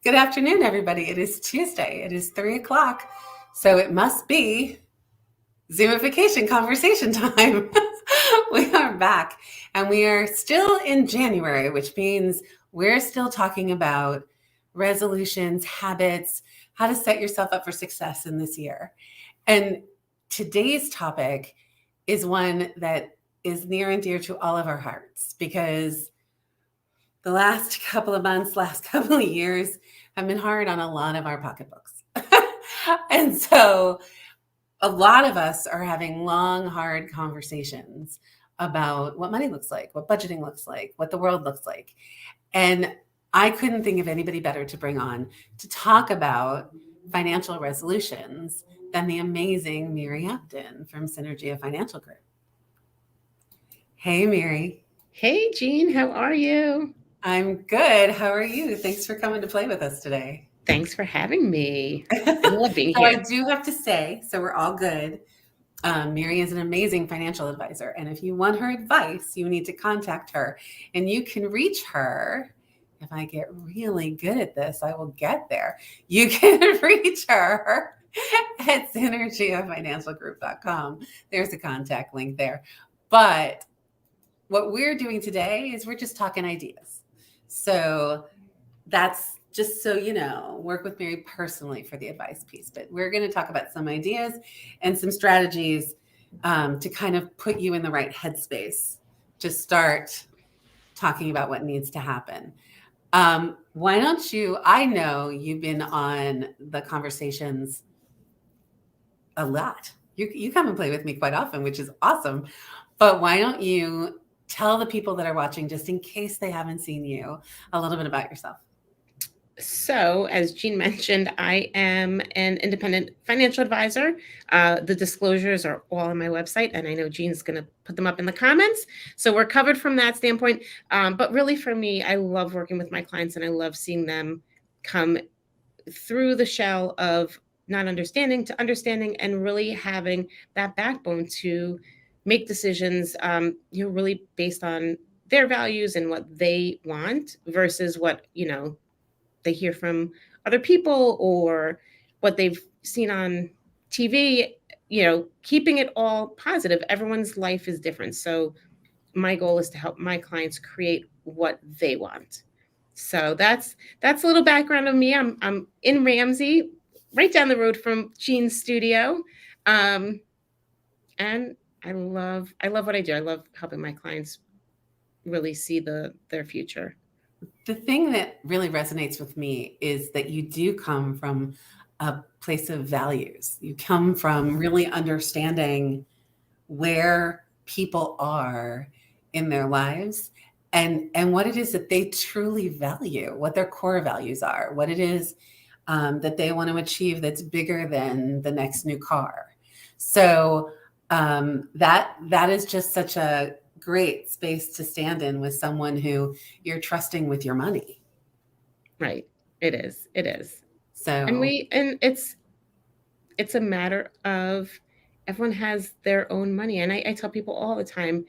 Good afternoon, everybody. It is Tuesday. It is 3 o'clock. So it must be Zoom-I-Fication conversation time. We are back and we are still in January, which means we're still talking about resolutions, habits, how to set yourself up for success in this year. And today's topic is one that is near and dear to all of our hearts because the last couple of months, last couple of years have been hard on a lot of our pocketbooks. And so a lot of us are having long, hard conversations about what money looks like, what budgeting looks like, what the world looks like. And I couldn't think of anybody better to bring on to talk about financial resolutions than the amazing Miri Upton from Synergia Financial Group. Hey, Miri. Hey, Jean, how are you? I'm good. How are you? Thanks for coming to play with us today. Thanks for having me. I love being So I here. do have to say, so we're all good. Miri is an amazing financial advisor. And if you want her advice, you need to contact her. And you can reach her. If I get really good at this, I will get there. You can reach her at synergiafinancialgroup.com. There's a contact link there. But what we're doing today is we're just talking ideas. So that's just so you know, work with Miri personally for the advice piece. But we're going to talk about some ideas and some strategies to kind of put you in the right headspace to start talking about what needs to happen. Why don't you? I know you've been on the conversations a lot. You come and play with me quite often, which is awesome. But why don't you tell the people that are watching, just in case they haven't seen you, a little bit about yourself? So, as Jean mentioned, I am an independent financial advisor. The disclosures are all on my website, and I know Jean's going to put them up in the comments. So we're covered from that standpoint. But really, for me, I love working with my clients, and I love seeing them come through the shell of not understanding to understanding and really having that backbone to make decisions, really based on their values and what they want versus what, they hear from other people or what they've seen on TV, keeping it all positive. Everyone's life is different. So my goal is to help my clients create what they want. So that's a little background of me. I'm in Ramsey, right down the road from Jean's studio. And I love what I do. I love helping my clients really see their future. The thing that really resonates with me is that you do come from a place of values. You come from really understanding where people are in their lives and what it is that they truly value, what their core values are, what it is that they want to achieve that's bigger than the next new car. So that is just such a great space to stand in with someone who you're trusting with your money. Right. It is. It is. So And it's a matter of everyone has their own money. And I tell people all the time,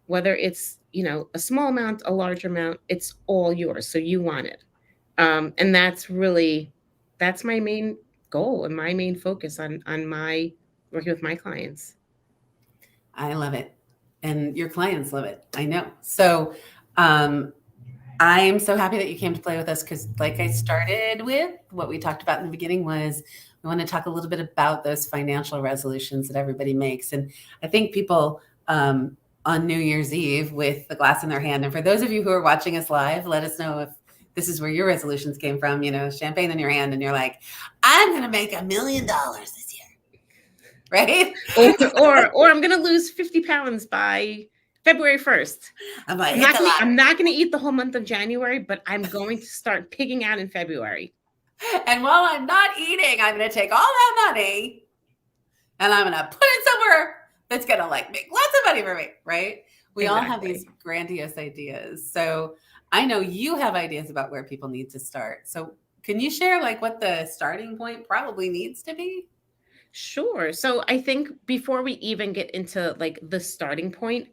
whether it's, a small amount, a large amount, it's all yours. So you want it. And that's my main goal and my main focus on my working with my clients. I love it. And your clients love it. I know. So I am so happy that you came to play with us because, like I started with, what we talked about in the beginning was we want to talk a little bit about those financial resolutions that everybody makes. And I think people on New Year's Eve with the glass in their hand, and for those of you who are watching us live, let us know if this is where your resolutions came from, champagne in your hand, and you're like, I'm going to make $1 million this year. Right? or I'm going to lose 50 pounds by February 1st. I'm not going to eat the whole month of January, but I'm going to start pigging out in February. And while I'm not eating, I'm going to take all that money and I'm going to put it somewhere that's going to make lots of money for me, right? We all have these grandiose ideas. So I know you have ideas about where people need to start. So can you share what the starting point probably needs to be? Sure. So I think before we even get into the starting point,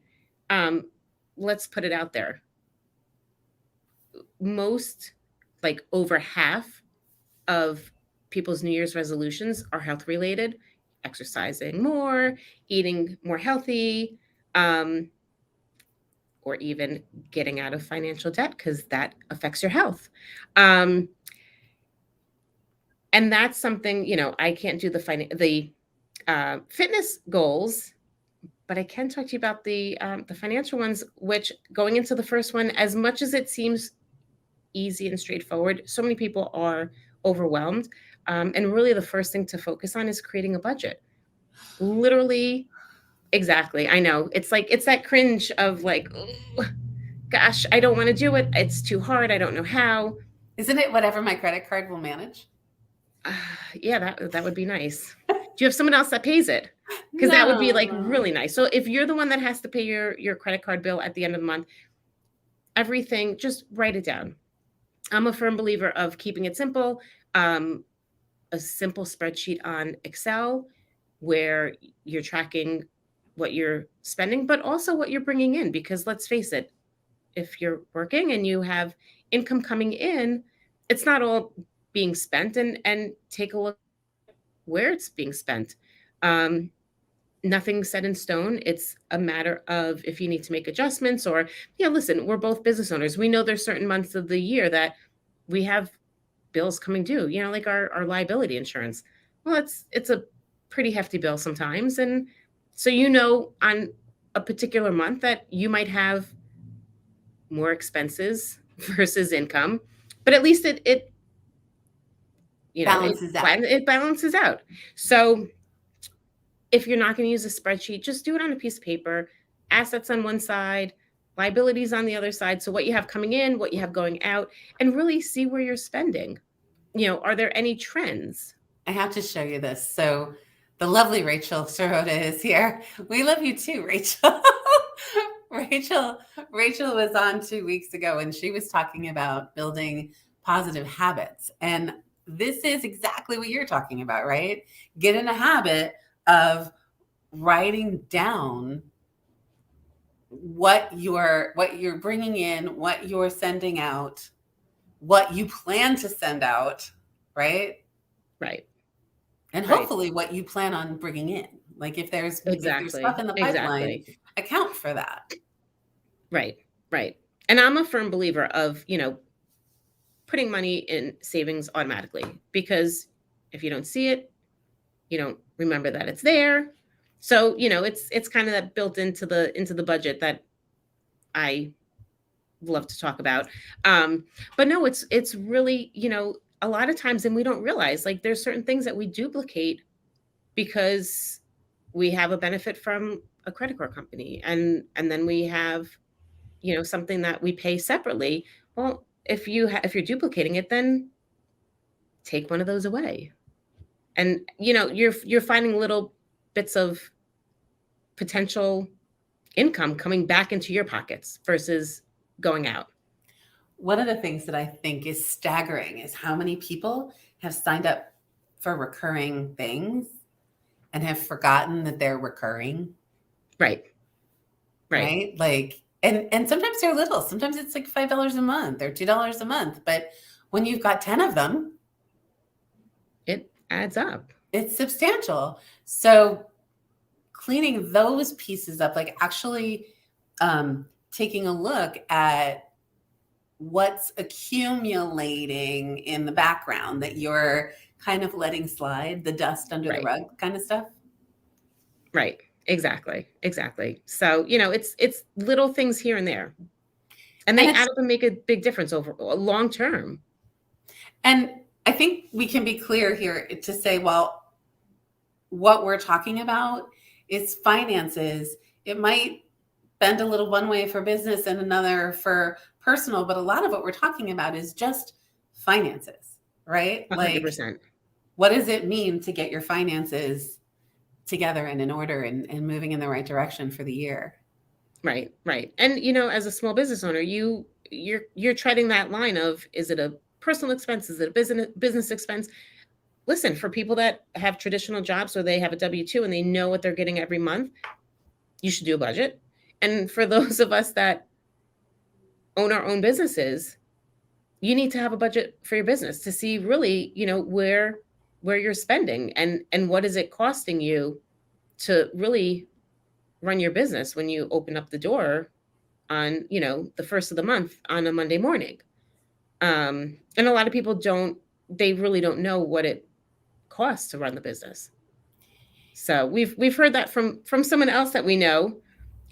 let's put it out there. Most, over half of people's New Year's resolutions are health related, exercising more, eating more healthy, or even getting out of financial debt because that affects your health. And that's something, I can't do the fitness goals, but I can talk to you about the financial ones, which going into the first one, as much as it seems easy and straightforward, so many people are overwhelmed. And really the first thing to focus on is creating a budget. Literally, exactly. I know. It's that cringe of like, oh, gosh, I don't want to do it. It's too hard. I don't know how. Isn't it whatever my credit card will manage? Yeah, that would be nice. Do you have someone else that pays it? Because that would be like No. really nice. So if you're the one that has to pay your credit card bill at the end of the month, everything, just write it down. I'm a firm believer of keeping it simple. A simple spreadsheet on Excel where you're tracking what you're spending, but also what you're bringing in. Because let's face it, if you're working and you have income coming in, it's not all being spent, and take a look where it's being spent. Nothing set in stone. It's a matter of if you need to make adjustments or, listen, we're both business owners. We know there's certain months of the year that we have bills coming due, like our liability insurance. Well, it's a pretty hefty bill sometimes. And so, on a particular month that you might have more expenses versus income, but at least it Balances out. it balances out. So if you're not going to use a spreadsheet, just do it on a piece of paper, assets on one side, liabilities on the other side. So what you have coming in, what you have going out, and really see where you're spending. Are there any trends? I have to show you this. So the lovely Rachel Sirota is here. We love you too, Rachel. Rachel was on 2 weeks ago and she was talking about building positive habits. And this is exactly what you're talking about, right? Get in a habit of writing down what you're bringing in, what you're sending out, what you plan to send out, right? Right. And hopefully what you plan on bringing in. Like if there's stuff in the pipeline, account for that. Right. And I'm a firm believer of, putting money in savings automatically, because if you don't see it, you don't remember that it's there. So, it's kind of that built into the budget that I love to talk about. But no, it's really, a lot of times, and we don't realize, like, there's certain things that we duplicate because we have a benefit from a credit card company, and then we have, something that we pay separately. Well, if you're duplicating it, then take one of those away. And you're finding little bits of potential income coming back into your pockets versus going out. One of the things that I think is staggering is how many people have signed up for recurring things and have forgotten that they're recurring. Right. Like, and sometimes they're little. Sometimes it's like $5 a month or $2 a month. But when you've got 10 of them, it adds up. It's substantial. So cleaning those pieces up, like actually taking a look at what's accumulating in the background that you're kind of letting slide, the dust under the rug kind of stuff. Right. Exactly. So, it's little things here and there, and they add up and make a big difference over long term. And I think we can be clear here to say, well, what we're talking about is finances. It might bend a little one way for business and another for personal, but a lot of what we're talking about is just finances, right? 100%. Like, what does it mean to get your finances together and in order and moving in the right direction for the year? Right. And, as a small business owner, you're treading that line of, is it a personal expense? Is it a business expense? Listen, for people that have traditional jobs where they have a W-2 and they know what they're getting every month, you should do a budget. And for those of us that own our own businesses, you need to have a budget for your business to see really, where you're spending and what is it costing you to really run your business when you open up the door on, the first of the month on a Monday morning. And a lot of people they really don't know what it costs to run the business. So we've heard that from someone else that we know,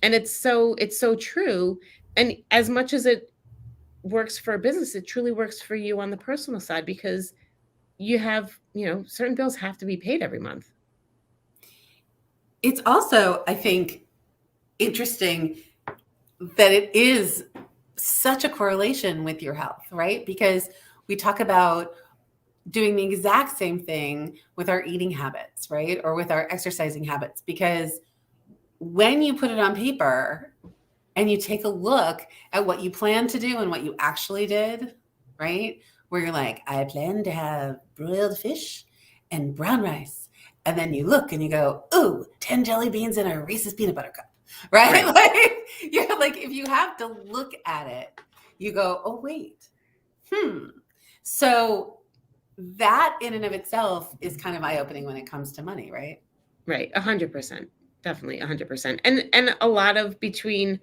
and it's so true. And as much as it works for a business, it truly works for you on the personal side, because you have, certain bills have to be paid every month. It's also, I think, interesting that it is such a correlation with your health, right? Because we talk about doing the exact same thing with our eating habits, right? Or with our exercising habits, because when you put it on paper and you take a look at what you plan to do and what you actually did, right? Where you're like, I plan to have broiled fish and brown rice. And then you look and you go, ooh, 10 jelly beans and a Reese's peanut butter cup, right? Like, you're like, if you have to look at it, you go, oh, wait. So that in and of itself is kind of eye-opening when it comes to money, right? Right. 100%. Definitely 100%. And a lot of between,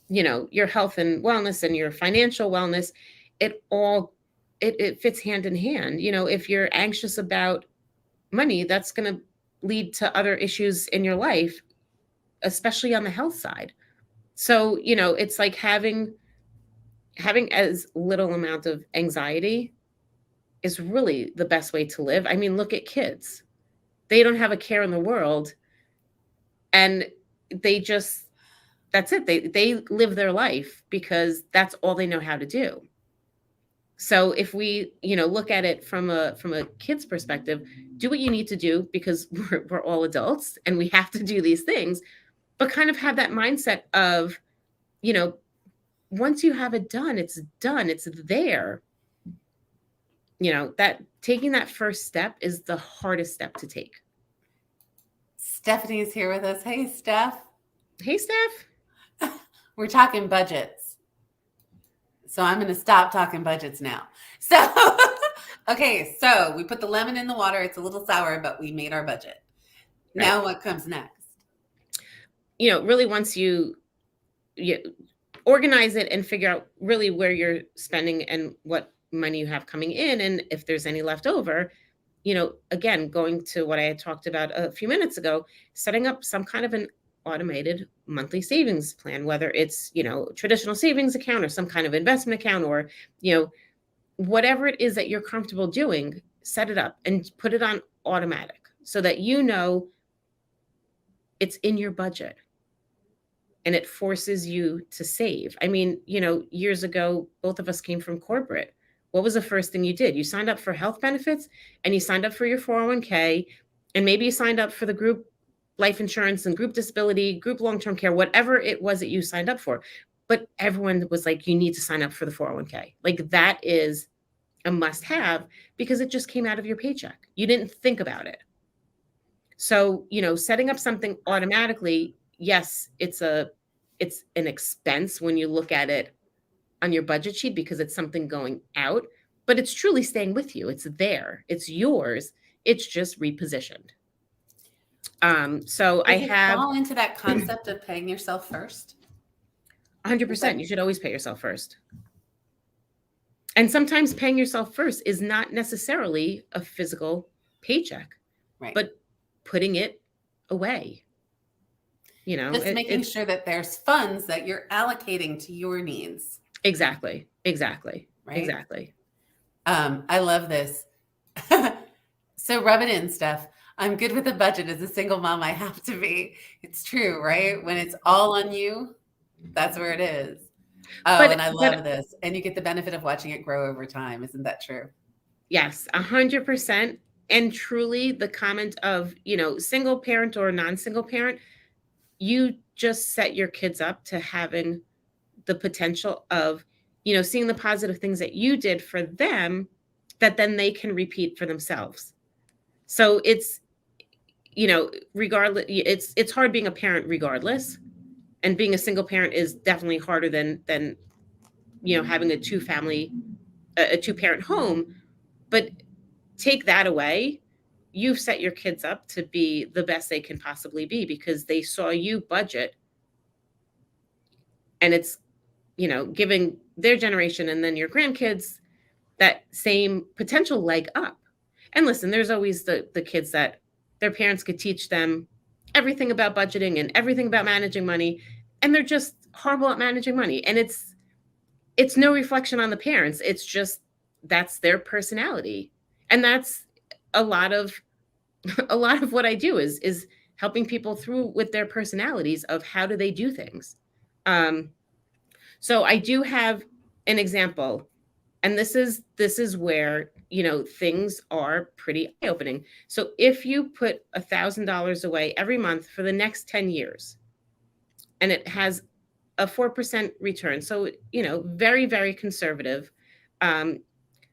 your health and wellness and your financial wellness, it fits hand in hand. If you're anxious about money, that's going to lead to other issues in your life, especially on the health side. So, it's like having as little amount of anxiety is really the best way to live. I mean, look at kids. They don't have a care in the world, and that's it. They live their life because that's all they know how to do. So if we, look at it from a kid's perspective, do what you need to do because we're all adults and we have to do these things, but kind of have that mindset of, once you have it done, it's done, it's there. That taking that first step is the hardest step to take. Stephanie's here with us. Hey, Steph. Hey, Steph. We're talking budgets. So I'm going to stop talking budgets now. So, okay. So we put the lemon in the water. It's a little sour, but we made our budget. Right. Now what comes next? Really once you organize it and figure out really where you're spending and what money you have coming in, and if there's any left over, again, going to what I had talked about a few minutes ago, setting up some kind of an automated monthly savings plan, whether it's, traditional savings account or some kind of investment account, or, whatever it is that you're comfortable doing, set it up and put it on automatic so that it's in your budget and it forces you to save. I mean, years ago, both of us came from corporate. What was the first thing you did? You signed up for health benefits and you signed up for your 401k, and maybe you signed up for the group life insurance and group disability, group long-term care, whatever it was that you signed up for. But everyone was like, you need to sign up for the 401k. Like, that is a must-have because it just came out of your paycheck. You didn't think about it. So, setting up something automatically, yes, it's an expense when you look at it on your budget sheet because it's something going out, but it's truly staying with you. It's there. It's yours. It's just repositioned. So I have fall into that concept of paying yourself first. 100%. You should always pay yourself first. And sometimes paying yourself first is not necessarily a physical paycheck, right? But putting it away. Just making sure that there's funds that you're allocating to your needs. Exactly. Right? Exactly. I love this. So rub it in, Steph. I'm good with a budget. As a single mom, I have to be. It's true, right? When it's all on you, that's where it is. And I love this. And you get the benefit of watching it grow over time. Isn't that true? Yes, 100%. And truly the comment of, single parent or non-single parent, you just set your kids up to having the potential of, seeing the positive things that you did for them that then they can repeat for themselves. So it's, regardless, it's hard being a parent regardless. And being a single parent is definitely harder than having a two family a two-parent home, but take that away, you've set your kids up to be the best they can possibly be because they saw you budget, and it's, giving their generation and then your grandkids that same potential leg up. And listen, there's always the kids that their parents could teach them everything about budgeting and everything about managing money, and they're just horrible at managing money. And it's no reflection on the parents. It's just that's their personality. And that's a lot of what I do is helping people through with their personalities of how do they do things. So I do have an example, and this is where things are pretty eye-opening. So if you put $1,000 away every month for the next 10 years, and it has a 4% return, so very, very conservative,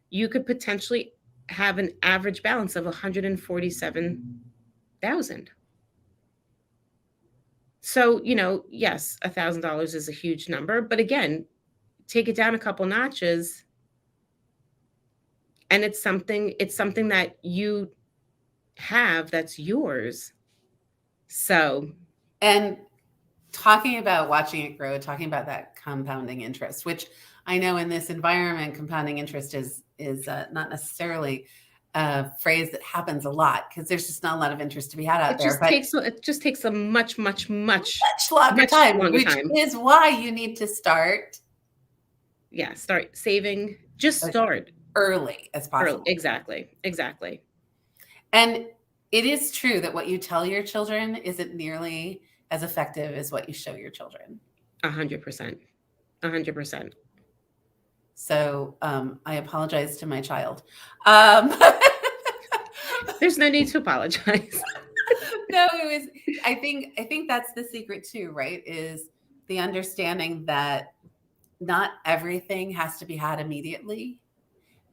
you could potentially have an average balance of $147,000. So, yes, $1,000 is a huge number, but again, take it down a couple notches, and it's something that you have that's yours. So, and talking about watching it grow, talking about that compounding interest, which I know in this environment, compounding interest is not necessarily a phrase that happens a lot because there's just not a lot of interest to be had out there. It just takes a much longer time, which is why you need to start. Yeah, start saving. Just start early as possible. Exactly. And it is true that what you tell your children isn't nearly as effective as what you show your children. 100%. 100%. So I apologize to my child. There's no need to apologize. No, I think that's the secret too, right? Is the understanding that not everything has to be had immediately,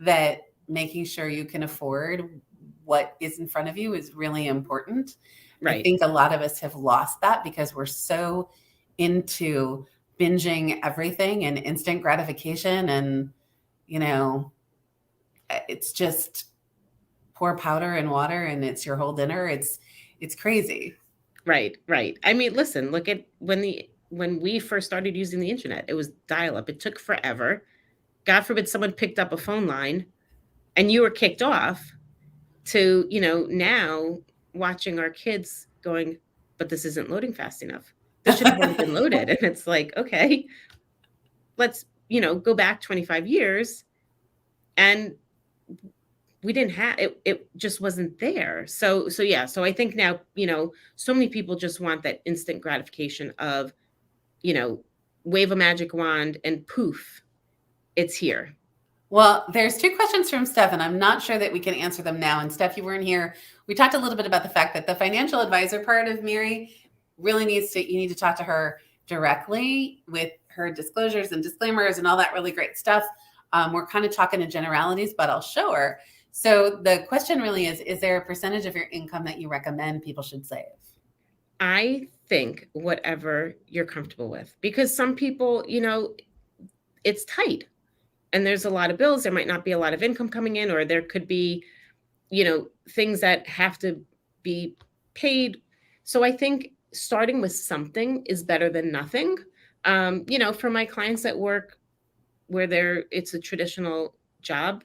that making sure you can afford what is in front of you is really important. Right. I think a lot of us have lost that because we're so into binging everything and instant gratification, and it's just pour powder and water and it's your whole dinner. It's crazy. Right. I mean, listen, look at when we first started using the internet, it was dial-up. It took forever. God forbid someone picked up a phone line and you were kicked off, to now watching our kids going, but this isn't loading fast enough. This should have been loaded. And it's like, okay, let's, go back 25 years. And we didn't have it. It just wasn't there. So yeah. So I think now, so many people just want that instant gratification of, wave a magic wand and poof, it's here. Well, there's 2 questions from Steph, and I'm not sure that we can answer them now. And Steph, you weren't here. We talked a little bit about the fact that the financial advisor part of Miri really you need to talk to her directly with her disclosures and disclaimers and all that really great stuff. We're kind of talking in generalities, but I'll show her. So the question really is there a percentage of your income that you recommend people should save? I think whatever you're comfortable with, because some people, it's tight. And there's a lot of bills. There might not be a lot of income coming in, or there could be, things that have to be paid. So I think starting with something is better than nothing. For my clients that work where it's a traditional job,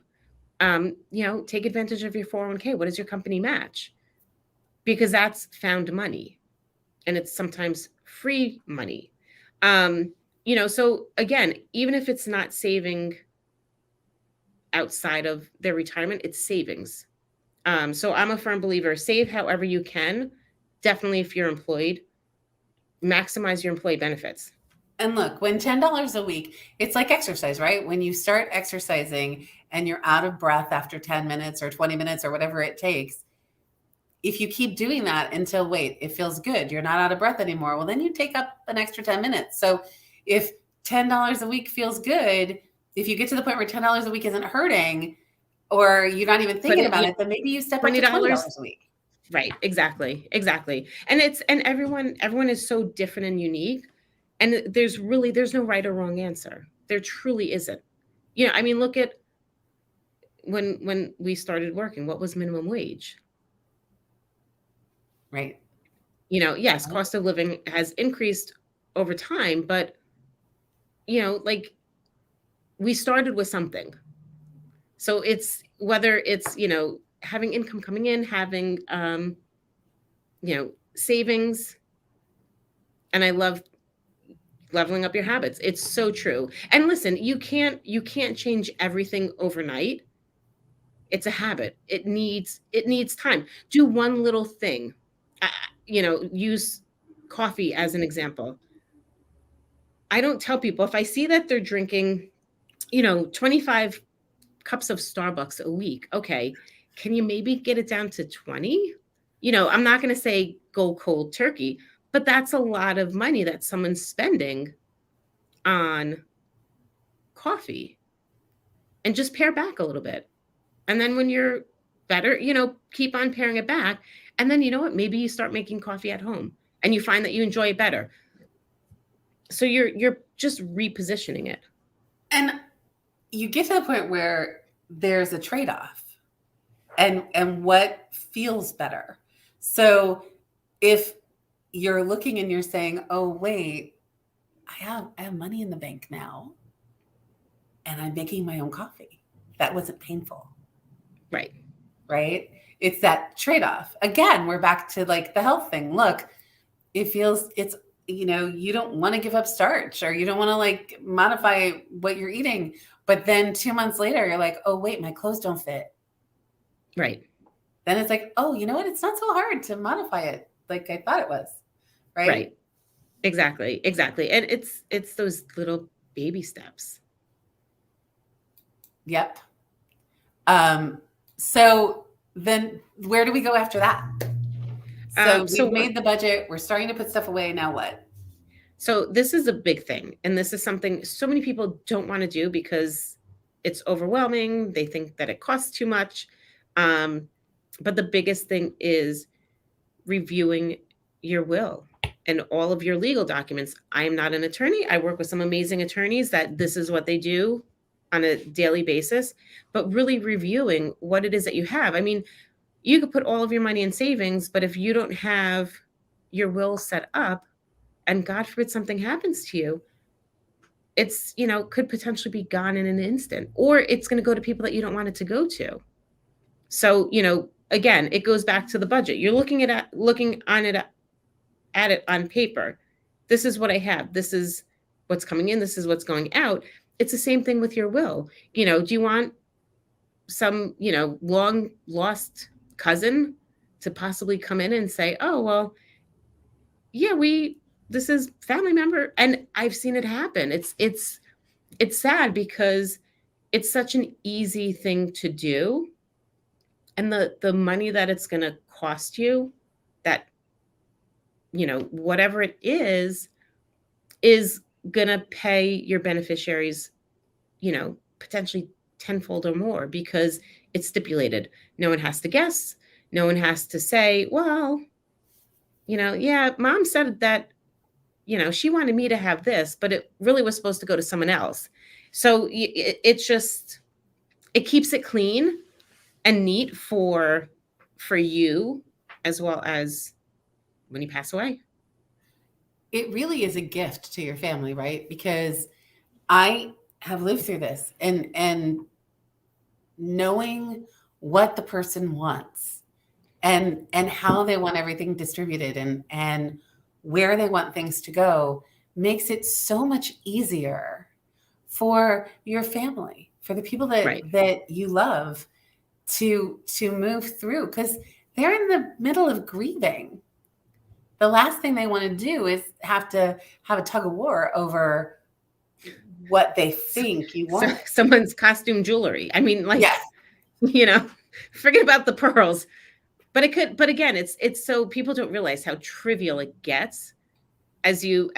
take advantage of your 401k. What does your company match? Because that's found money, and it's sometimes free money. So again, even if it's not saving outside of their retirement, it's savings. So I'm a firm believer, save however you can. Definitely if you're employed, maximize your employee benefits. And look, when $10 a week, it's like exercise, right? When you start exercising and you're out of breath after 10 minutes or 20 minutes or whatever it takes, if you keep doing that until, it feels good, you're not out of breath anymore, well, then you take up an extra 10 minutes. So if $10 a week feels good, if you get to the point where $10 a week isn't hurting, or you're not even thinking about it, then maybe you step up to $20 a week. Right. Exactly. And everyone is so different and unique. And there's no right or wrong answer. There truly isn't. Look at when we started working, what was minimum wage? Right. Yes, cost of living has increased over time, but like we started with something. So it's whether it's, having income coming in, having savings, and I love leveling up your habits. It's so true. And listen, you can't change everything overnight. It's a habit. It needs time. Do one little thing. Use coffee as an example. I don't tell people if I see that they're drinking, 25 cups of Starbucks a week. Okay, can you maybe get it down to 20? I'm not going to say go cold turkey, but that's a lot of money that someone's spending on coffee, and just pare back a little bit. And then when you're better, keep on paring it back. And then you know what? Maybe you start making coffee at home and you find that you enjoy it better. So you're just repositioning it. And you get to the point where there's a trade-off and what feels better. So if you're looking and you're saying, oh wait, I have money in the bank now and I'm making my own coffee. That wasn't painful. Right. Right? It's that trade-off. Again, we're back to like the health thing. Look, it's you don't want to give up starch or you don't want to like modify what you're eating. But then 2 months later, you're like, oh wait, my clothes don't fit. Right. Then it's like, oh, you know what? It's not so hard to modify it like I thought it was. Right? Right. Exactly. And it's those little baby steps. Yep. So then where do we go after that? So we've made the budget. We're starting to put stuff away. Now what? So this is a big thing. And this is something so many people don't want to do because it's overwhelming. They think that it costs too much. But the biggest thing is reviewing your will and all of your legal documents. I am not an attorney. I work with some amazing attorneys that this is what they do on a daily basis, but really reviewing what it is that you have. I mean, you could put all of your money in savings, but if you don't have your will set up and God forbid something happens to you, it's, could potentially be gone in an instant, or it's going to go to people that you don't want it to go to. So, again, it goes back to the budget. You're looking at it on paper. This is what I have. This is what's coming in. This is what's going out. It's the same thing with your will. Do you want some, long lost cousin to possibly come in and say, oh, well, yeah, this is family member. And I've seen it happen. It's sad because it's such an easy thing to do. And the money that it's going to cost you, that, whatever it is going to pay your beneficiaries, potentially tenfold or more, because it's stipulated. No one has to guess. No one has to say, well, yeah, mom said that, she wanted me to have this, but it really was supposed to go to someone else. So it keeps it clean and neat for you, as well as when you pass away. It really is a gift to your family, right? Because I have lived through this and knowing what the person wants and how they want everything distributed and where they want things to go makes it so much easier for your family, for the people that you love to move through, because they're in the middle of grieving. The last thing they want to do is have to have a tug of war over what they think you want. Someone's costume jewelry. I mean, like, yes. Forget about the pearls. But again, it's so people don't realize how trivial it gets as you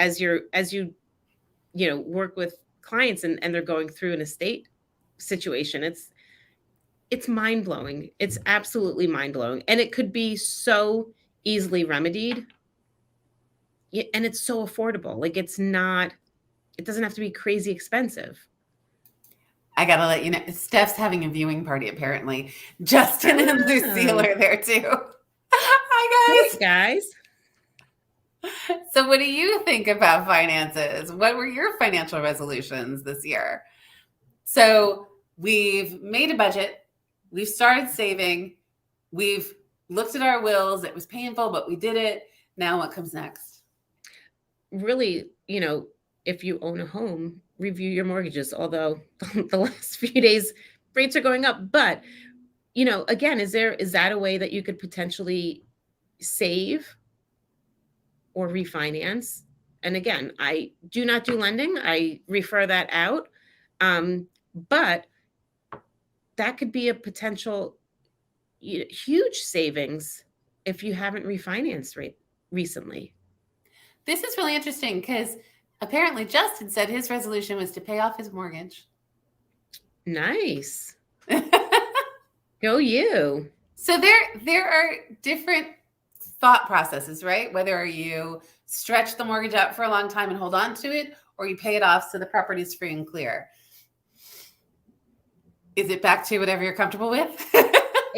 work with clients and they're going through an estate situation. It's mind-blowing. It's absolutely mind-blowing. And it could be so easily remedied. And it's so affordable. Like, it doesn't have to be crazy expensive. I gotta let you know, Steph's having a viewing party apparently. Justin and Lucille Oh, are there too. Hi hey guys. guys. So what do you think about finances? What were your financial resolutions this year? So we've made a budget, we've started saving, we've looked at our wills. It was painful, but we did it. Now what comes next? Really, if you own a home, review your mortgages, although the last few days rates are going up. But, again, is that a way that you could potentially save or refinance? And again, I do not do lending. I refer that out. But that could be a potential huge savings if you haven't refinanced recently. This is really interesting because apparently Justin said his resolution was to pay off his mortgage. Nice. Go you. So there are different thought processes, right? Whether you stretch the mortgage out for a long time and hold on to it, or you pay it off so the property is free and clear. Is it back to whatever you're comfortable with?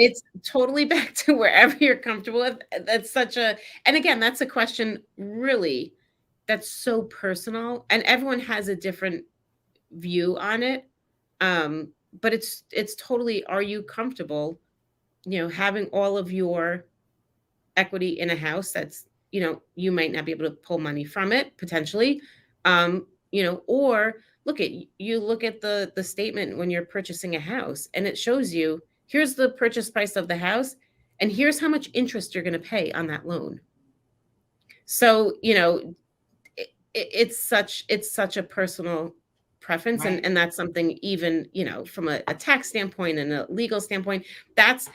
It's totally back to wherever you're comfortable with. And again, that's a question really that's so personal, and everyone has a different view on it. But it's totally, are you comfortable, having all of your equity in a house that's, you might not be able to pull money from it potentially, or look at the statement when you're purchasing a house, and it shows you, here's the purchase price of the house, and here's how much interest you're going to pay on that loan. So, it's such a personal preference, Right. and that's something, even from a tax standpoint and a legal standpoint, that's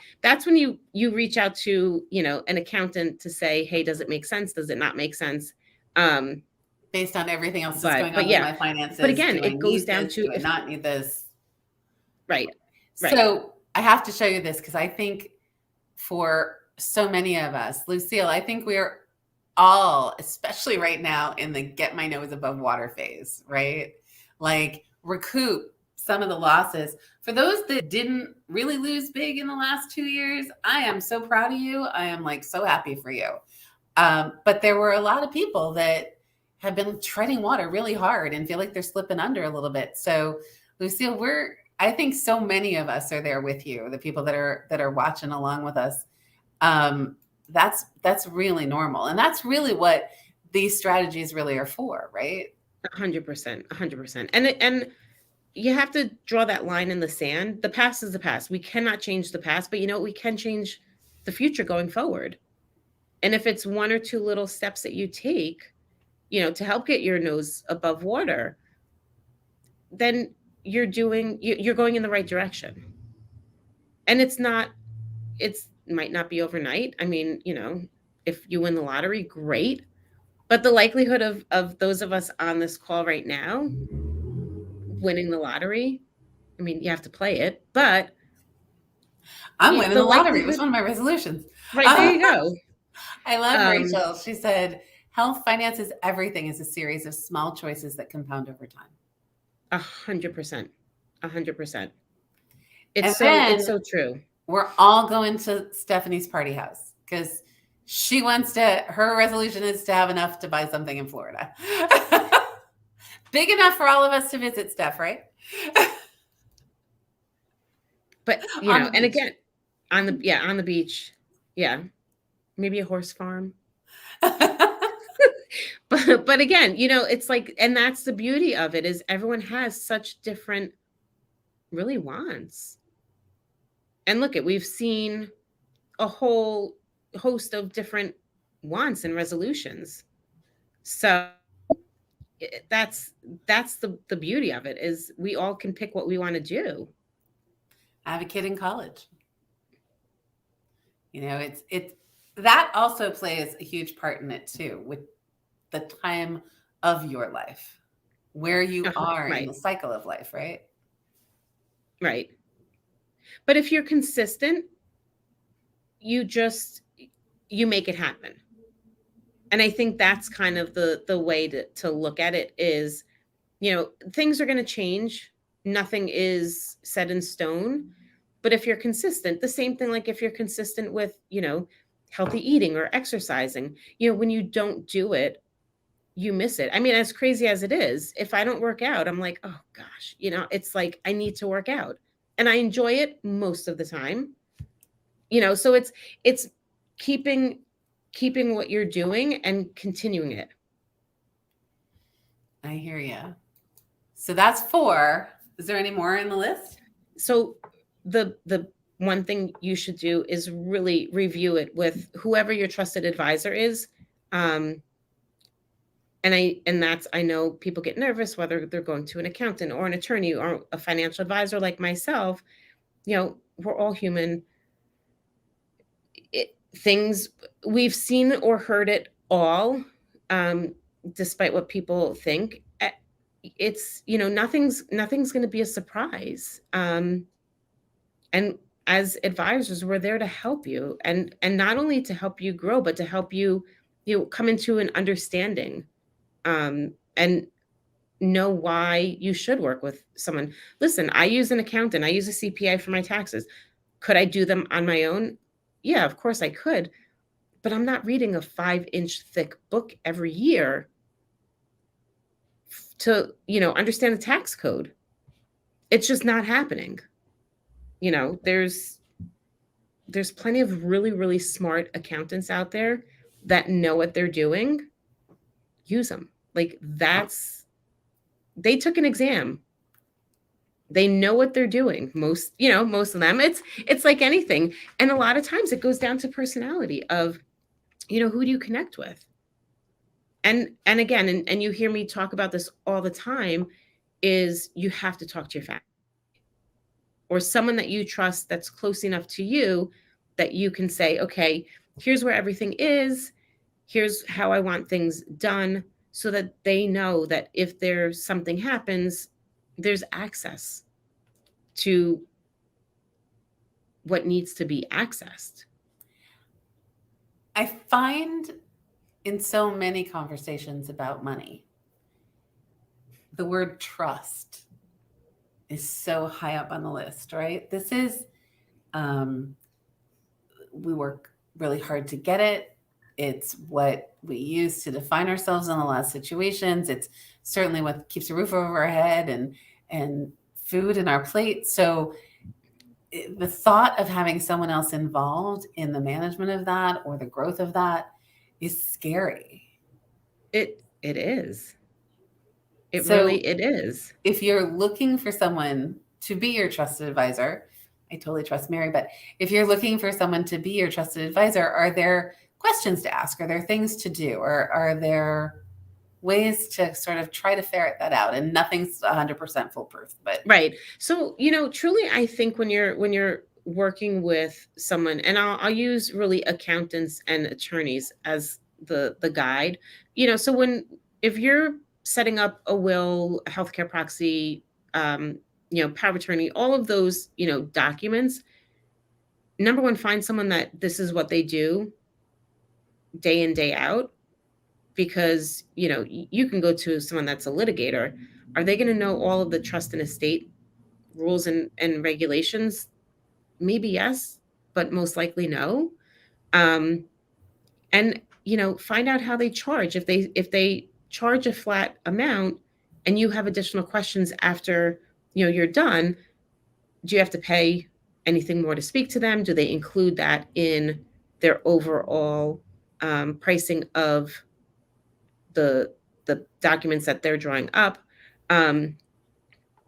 when you reach out to an accountant to say, hey, does it make sense, does it not make sense, based on everything else that's going on but with yeah, my finances. but again, do I it goes need down this? to Do I not need this? right. So I have to show you this because I think for so many of us, Lucille, I think we're all, especially right now, in the get my nose above water phase, right? Like recoup some of the losses. For those that didn't really lose big in the last 2 years, I am so proud of you. I am like so happy for you. But there were a lot of people that have been treading water really hard and feel like they're slipping under a little bit. So Lucille, I think so many of us are there with you, the people that are watching along with us. That's really normal. And that's really what these strategies really are for, right? 100%. And you have to draw that line in the sand. The past is the past. We cannot change the past, but we can change the future going forward. And if it's one or two little steps that you take, to help get your nose above water, then you're going in the right direction. And it might not be overnight. I mean, if you win the lottery, great. But the likelihood of those of us on this call right now winning the lottery, I mean, you have to play it, but I'm winning the lottery. It was one of my resolutions. Right, there you go. I love Rachel. She said, health, finances, everything is a series of small choices that compound over time. 100%. 100%. It's so true. We're all going to Stephanie's party house because she wants her resolution is to have enough to buy something in Florida. Big enough for all of us to visit Steph, right? But, and again, on the beach. Yeah. Maybe a horse farm. But again, it's like, and that's the beauty of it, is everyone has such different really wants. And look, we've seen a whole host of different wants and resolutions. So that's the beauty of it, is we all can pick what we want to do. I have a kid in college. It's that also plays a huge part in it too, with the time of your life, where you are in the cycle of life, right? Right. But if you're consistent, you make it happen. And I think that's kind of the way to look at it is, things are going to change nothing is set in stone. But if you're consistent, the same thing, like if you're consistent with, healthy eating or exercising, when you don't do it, you miss it. I mean, as crazy as it is, if I don't work out, I'm like, oh gosh, it's like I need to work out. And I enjoy it most of the time. So it's keeping what you're doing and continuing it. I hear you. So that's 4. Is there any more in the list? So the one thing you should do is really review it with whoever your trusted advisor is. And I know people get nervous whether they're going to an accountant or an attorney or a financial advisor like myself. We're all human. Things we've seen or heard it all, despite what people think. It's nothing's going to be a surprise. And as advisors, we're there to help you, and not only to help you grow, but to help you come into an understanding, and know why you should work with someone. Listen, I use an accountant, I use a CPA for my taxes. Could I do them on my own? Yeah, of course I could, but I'm not reading a 5-inch thick book every year to understand the tax code. It's just not happening. There's plenty of really, really smart accountants out there that know what they're doing. Use them. Like, they took an exam. They know what they're doing. Most of them. It's like anything. And a lot of times it goes down to personality of, who do you connect with? And again, and you hear me talk about this all the time, is you have to talk to your family or someone that you trust that's close enough to you that you can say, okay, here's where everything is. Here's how I want things done, so that they know that if there's something happens, there's access to what needs to be accessed. I find in so many conversations about money, the word trust is so high up on the list, right? This is, we work really hard to get it. It's what we use to define ourselves in a lot of situations. It's certainly what keeps a roof over our head and food in our plate. So the thought of having someone else involved in the management of that or the growth of that is scary. It is. It is. If you're looking for someone to be your trusted advisor, I totally trust Mary, but if you're looking for someone to be your trusted advisor, are there questions to ask? Are there things to do? Or are there ways to sort of try to ferret that out? And nothing's 100% foolproof, but right. So, truly, I think when you're working with someone, and I'll use really accountants and attorneys as the guide, so if you're setting up a will, a healthcare proxy, power of attorney, all of those, documents, number one, find someone that this is what they do day in, day out, because, you can go to someone that's a litigator. Are they going to know all of the trust and estate rules and regulations? Maybe yes, but most likely no. And, find out how they charge. If they charge a flat amount and you have additional questions after, you're done, do you have to pay anything more to speak to them? Do they include that in their overall pricing of the documents that they're drawing up? And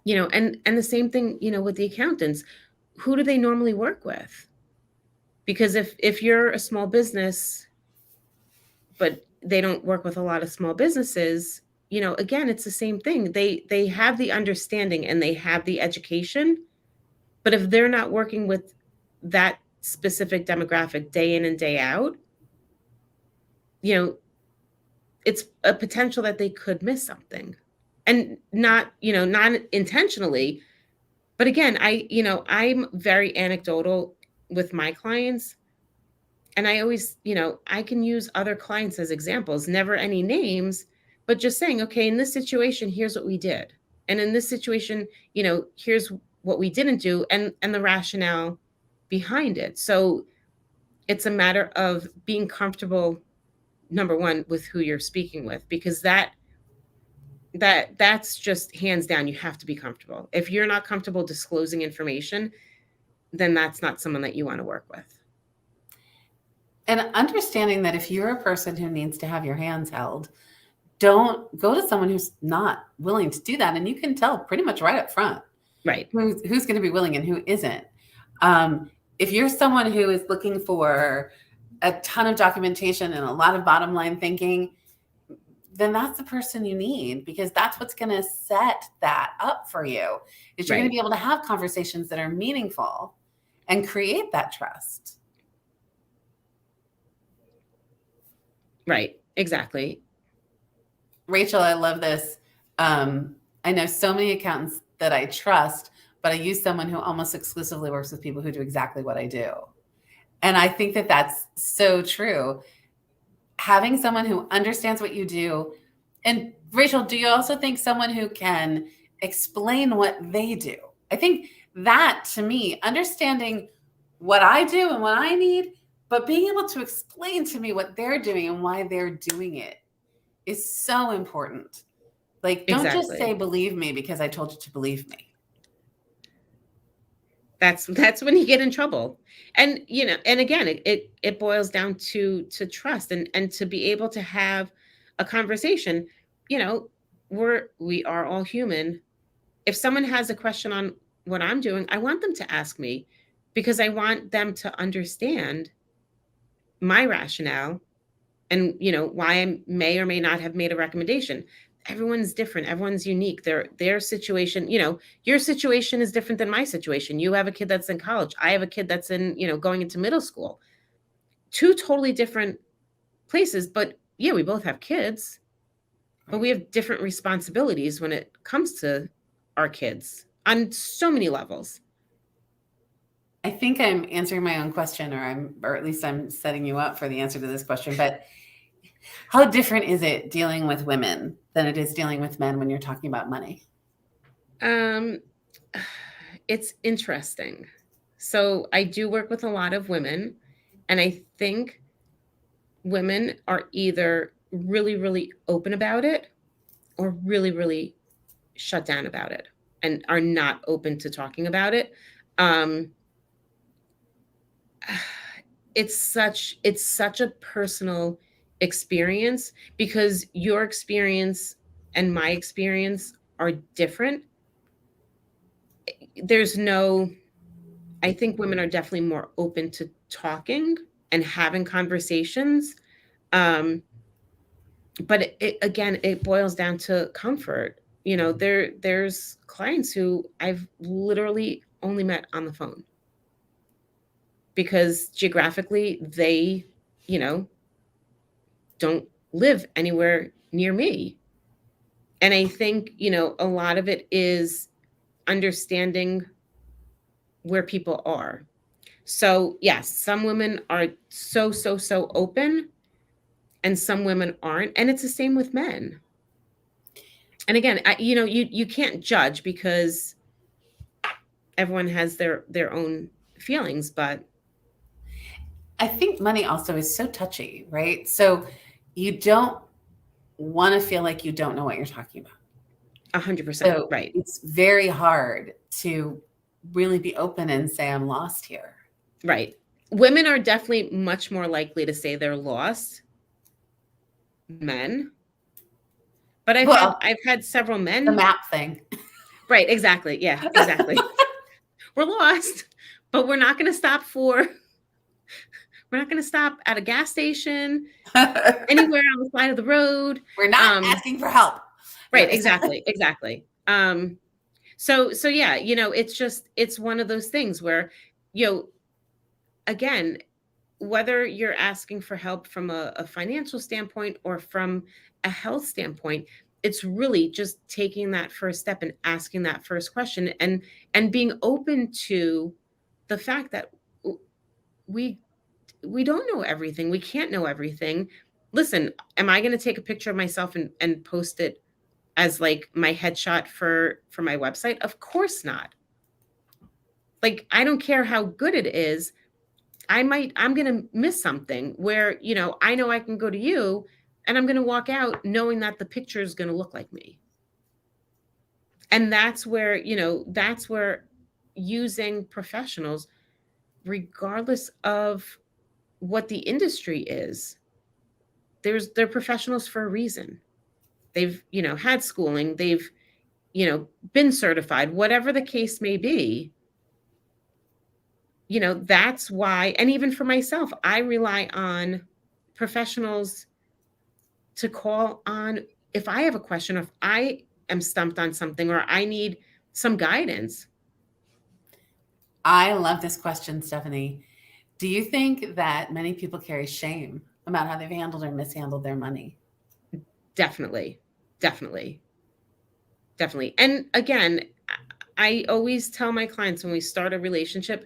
the same thing, with the accountants. Who do they normally work with? Because if you're a small business, but they don't work with a lot of small businesses, again, it's the same thing. They have the understanding and they have the education, but if they're not working with that specific demographic day in and day out, it's a potential that they could miss something, and not intentionally. But again, I'm very anecdotal with my clients. And I always, I can use other clients as examples, never any names, but just saying, okay, in this situation, here's what we did. And in this situation, here's what we didn't do, and the rationale behind it. So it's a matter of being comfortable, number one, with who you're speaking with, because that's just hands down, you have to be comfortable. If you're not comfortable disclosing information, then that's not someone that you want to work with. And understanding that if you're a person who needs to have your hands held, don't go to someone who's not willing to do that. And you can tell pretty much right up front, right, who's going to be willing and who isn't. If you're someone who is looking for a ton of documentation and a lot of bottom line thinking, then that's the person you need, because that's what's going to set that up for you. Is you're going to be able to have conversations that are meaningful and create that trust. Right. Exactly. Rachel, I love this. I know so many accountants that I trust, but I use someone who almost exclusively works with people who do exactly what I do. And I think that that's so true. Having someone who understands what you do. And Rachel, do you also think someone who can explain what they do? I think that, to me, understanding what I do and what I need, but being able to explain to me what they're doing and why they're doing it is so important. Like, don't just say, believe me, because I told you to believe me. That's when you get in trouble. And, and again, it boils down to trust and to be able to have a conversation. We are all human. If someone has a question on what I'm doing, I want them to ask me, because I want them to understand my rationale and, why I may or may not have made a recommendation. Everyone's different. Everyone's unique. Their situation, your situation is different than my situation. You have a kid that's in college. I have a kid that's in, going into middle school. Two totally different places, but yeah, we both have kids, but we have different responsibilities when it comes to our kids on so many levels. I think I'm answering my own question, or at least I'm setting you up for the answer to this question, but how different is it dealing with women than it is dealing with men when you're talking about money? It's interesting. So I do work with a lot of women, and I think women are either really, really open about it or really, really shut down about it and are not open to talking about it. It's such a personal experience, because your experience and my experience are different. I think women are definitely more open to talking and having conversations. But it boils down to comfort. There's clients who I've literally only met on the phone, because geographically they, don't live anywhere near me. And I think, a lot of it is understanding where people are. So yes, some women are so open, and some women aren't. And it's the same with men. And again, you can't judge, because everyone has their own feelings, but I think money also is so touchy, right? So you don't want to feel like you don't know what you're talking about. 100%. So right. It's very hard to really be open and say, I'm lost here. Right. Women are definitely much more likely to say they're lost than men. But I've had several men. The map thing. Right. Exactly. Yeah, exactly. We're lost, but we're not going to stop at a gas station, anywhere on the side of the road. We're not asking for help. Right. Exactly. So yeah, it's one of those things where, again, whether you're asking for help from a financial standpoint or from a health standpoint, it's really just taking that first step and asking that first question, and being open to the fact that we don't know everything. We can't know everything. Listen, am I going to take a picture of myself and post it as like my headshot for my website? Of course not. Like, I don't care how good it is. I'm going to miss something where, I know I can go to you and I'm going to walk out knowing that the picture is going to look like me. And that's where, using professionals, regardless of what the industry is, they're professionals for a reason. They've, had schooling, they've, been certified, whatever the case may be. That's why, and even for myself, I rely on professionals to call on if I have a question, or if I am stumped on something, or I need some guidance. I love this question, Stephanie. Do you think that many people carry shame about how they've handled or mishandled their money? Definitely. And again, I always tell my clients when we start a relationship,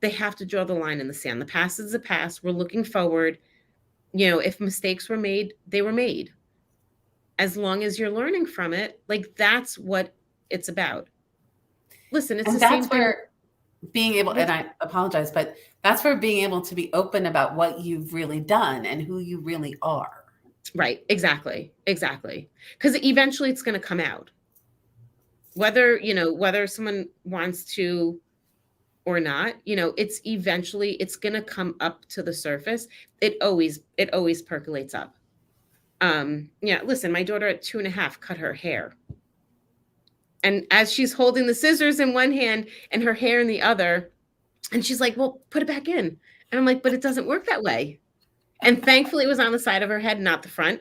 they have to draw the line in the sand. The past is the past. We're looking forward. If mistakes were made, they were made. As long as you're learning from it, like, that's what it's about. Listen, it's and the that's same thing. Where being able, and I apologize, but that's where being able to be open about what you've really done and who you really are. Right. Exactly. Because eventually it's going to come out. Whether someone wants to or not, it's going to come up to the surface. It always percolates up. Listen, my daughter at 2.5 cut her hair. And as she's holding the scissors in one hand and her hair in the other, and she's like, well, put it back in. And I'm like, but it doesn't work that way. And thankfully it was on the side of her head, not the front.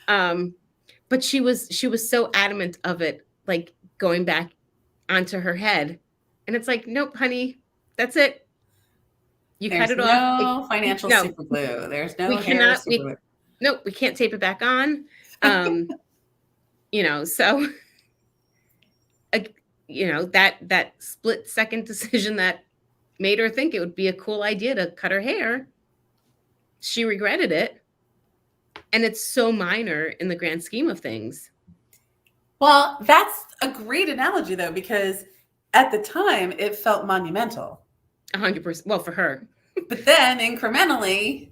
But she was so adamant of it, like going back onto her head. And it's like, nope, honey, that's it. You cut it off. No financial super glue. There's no hair super glue. Nope, we can't tape it back on. So that split second decision that made her think it would be a cool idea to cut her hair, she regretted it. And it's so minor in the grand scheme of things. Well, that's a great analogy, though, because at the time it felt monumental. 100%. Well, for her. But then incrementally,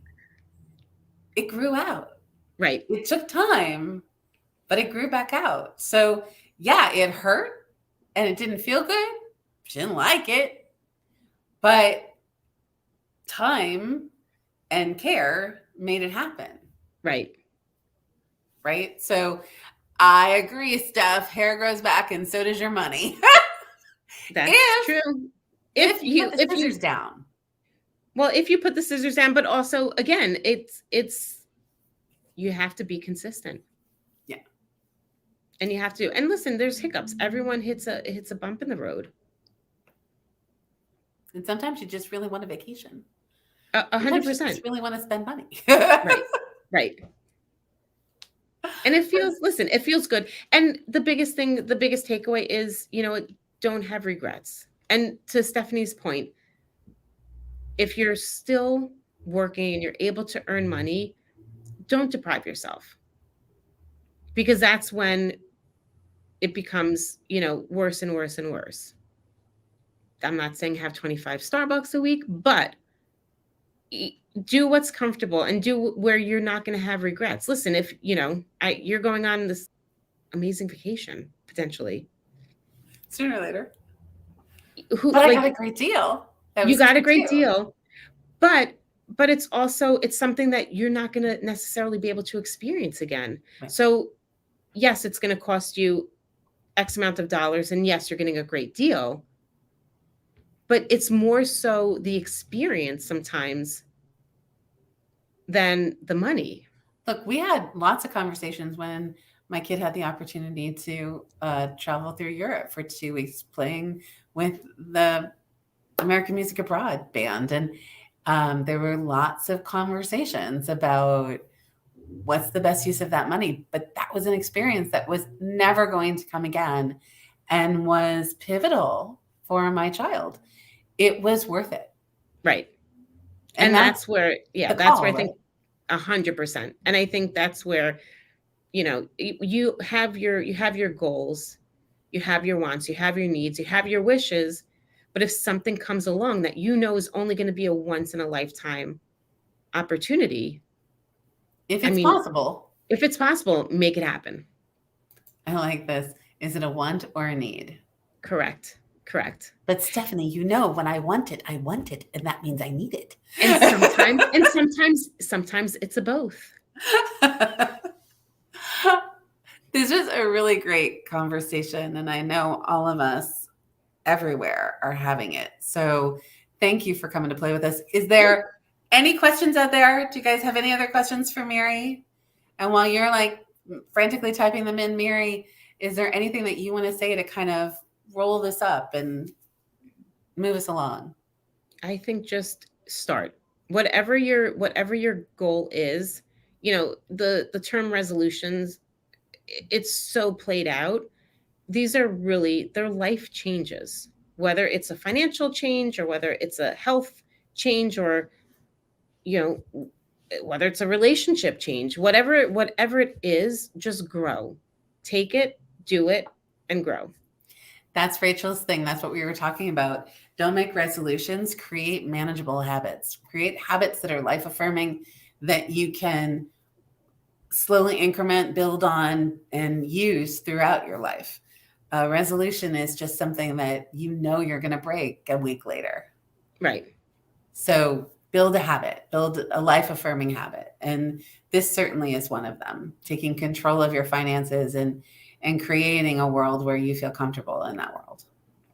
it grew out. Right. It took time, but it grew back out. So yeah, it hurt and it didn't feel good. She didn't like it, but time and care made it happen. Right. So I agree, Steph. Hair grows back and so does your money. That's true. If you put the scissors down. Well, if you put the scissors down, but also, again, it's you have to be consistent. Yeah. And you have to, and listen, there's hiccups. Everyone hits a bump in the road. And sometimes you just really want a vacation. 100%. You just really want to spend money. Right. And it feels good. And the biggest takeaway is, don't have regrets. And to Stephanie's point, if you're still working and you're able to earn money, don't deprive yourself, because that's when it becomes, worse and worse and worse. I'm not saying have 25 Starbucks a week, but do what's comfortable and do where you're not going to have regrets. Listen, if you're going on this amazing vacation potentially sooner or later, I got a great deal. You got a great deal, but it's something that you're not going to necessarily be able to experience again. Right. So yes, it's going to cost you X amount of dollars, and yes, you're getting a great deal, but it's more so the experience sometimes than the money. Look, we had lots of conversations when my kid had the opportunity to travel through Europe for 2 weeks playing with the American Music Abroad band. And there were lots of conversations about what's the best use of that money. But that was an experience that was never going to come again and was pivotal for my child. It was worth it. Right. And that's where, that's where I think 100%. And I think that's where you have your goals, you have your wants, you have your needs, you have your wishes. But if something comes along that is only going to be a once in a lifetime opportunity, If I it's mean, possible. if it's possible, make it happen. I like this. Is it a want or a need? Correct. But Stephanie, when I want it, and that means I need it. And sometimes it's a both. This was a really great conversation, and I know all of us everywhere are having it. So thank you for coming to play with us. Is there any questions out there? Do you guys have any other questions for Miri? And while you're like frantically typing them in, Miri, is there anything that you want to say to kind of roll this up and move us along? I think just start. Whatever your goal is, the term resolutions, it's so played out. These are they're life changes, whether it's a financial change or whether it's a health change, or whether it's a relationship change, whatever it is, just grow. Take it, do it, and grow. That's Rachel's thing. That's what we were talking about. Don't make resolutions, create manageable habits. Create habits that are life affirming, that you can slowly increment, build on, and use throughout your life. A resolution is just something that you're going to break a week later. Right. So build a habit, build a life affirming habit. And this certainly is one of them, taking control of your finances and creating a world where you feel comfortable in that world.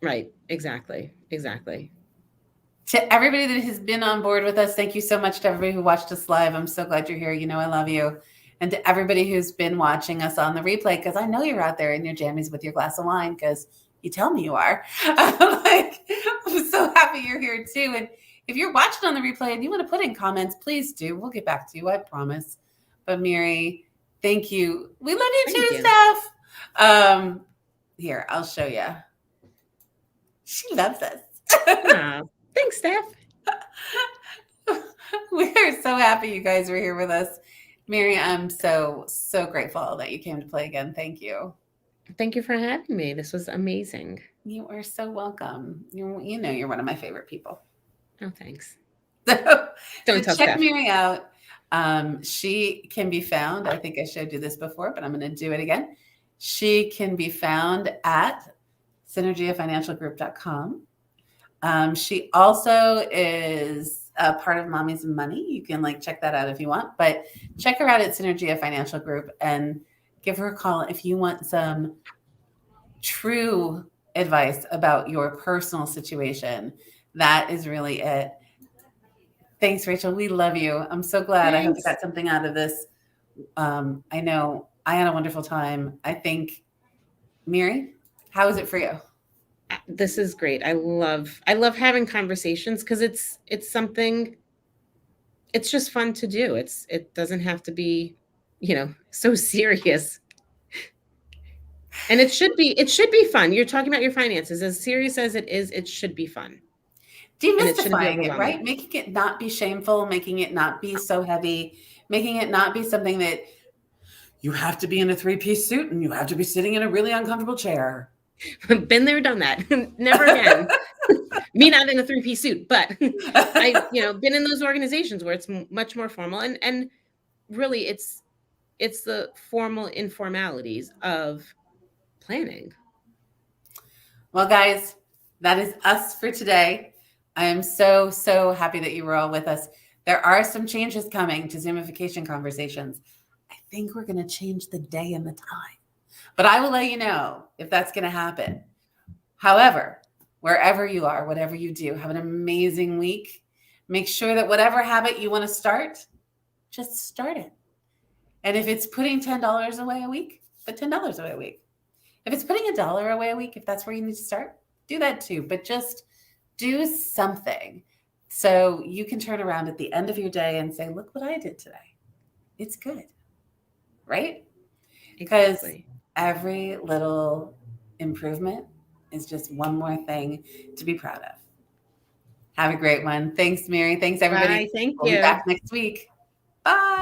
Right. Exactly. To everybody that has been on board with us, thank you so much. To everybody who watched us live, I'm so glad you're here. I love you. And to everybody who's been watching us on the replay, because I know you're out there in your jammies with your glass of wine, because you tell me you are. I'm so happy you're here too. And if you're watching on the replay and you want to put in comments, please do. We'll get back to you, I promise. But Miri, thank you. We love you too, Steph. Here, I'll show you. She loves us. Thanks, Steph. We are so happy you guys were here with us. Miri, I'm so grateful that you came to play again. Thank you. Thank you for having me. This was amazing. You are so welcome. You're one of my favorite people. Oh, thanks. So Don't tell check Steph. Miri out. She can be found. I think I showed you this before, but I'm going to do it again. She can be found at synergiafinancialgroup.com. She also is a part of Mommies and Money. You can check that out if you want, but check her out at Synergia Financial Group and give her a call if you want some true advice about your personal situation. That is really it. Thanks, Rachel. We love you. I'm so glad. Thanks. I hope you got something out of this. I know I had a wonderful time. I think, Miri, how is it for you? This is great. I love having conversations, because it's something, it's just fun to do. It doesn't have to be, so serious. And it should be fun. You're talking about your finances. As serious as it is, it should be fun. Demystifying it, right? Making it not be shameful, making it not be so heavy, making it not be something that you have to be in a 3-piece suit and you have to be sitting in a really uncomfortable chair. Been there, done that. Never again. Me not in a 3-piece suit, but I, been in those organizations where it's much more formal, and really it's the formal informalities of planning. Well, guys, that is us for today. I am so happy that you were all with us. There are some changes coming to Zoom-I-Fication conversations. I think we're going to change the day and the time, but I will let you know if that's going to happen. However, wherever you are, whatever you do, have an amazing week. Make sure that whatever habit you want to start, just start it. And if it's putting $10 away a week, put $10 away a week. If it's putting $1 away a week, if that's where you need to start, do that too. But just do something so you can turn around at the end of your day and say, look what I did today. It's good, right? Because every little improvement is just one more thing to be proud of. Have a great one. Thanks, Miri. Thanks, everybody. Bye. Thank you. We'll be back next week. Bye.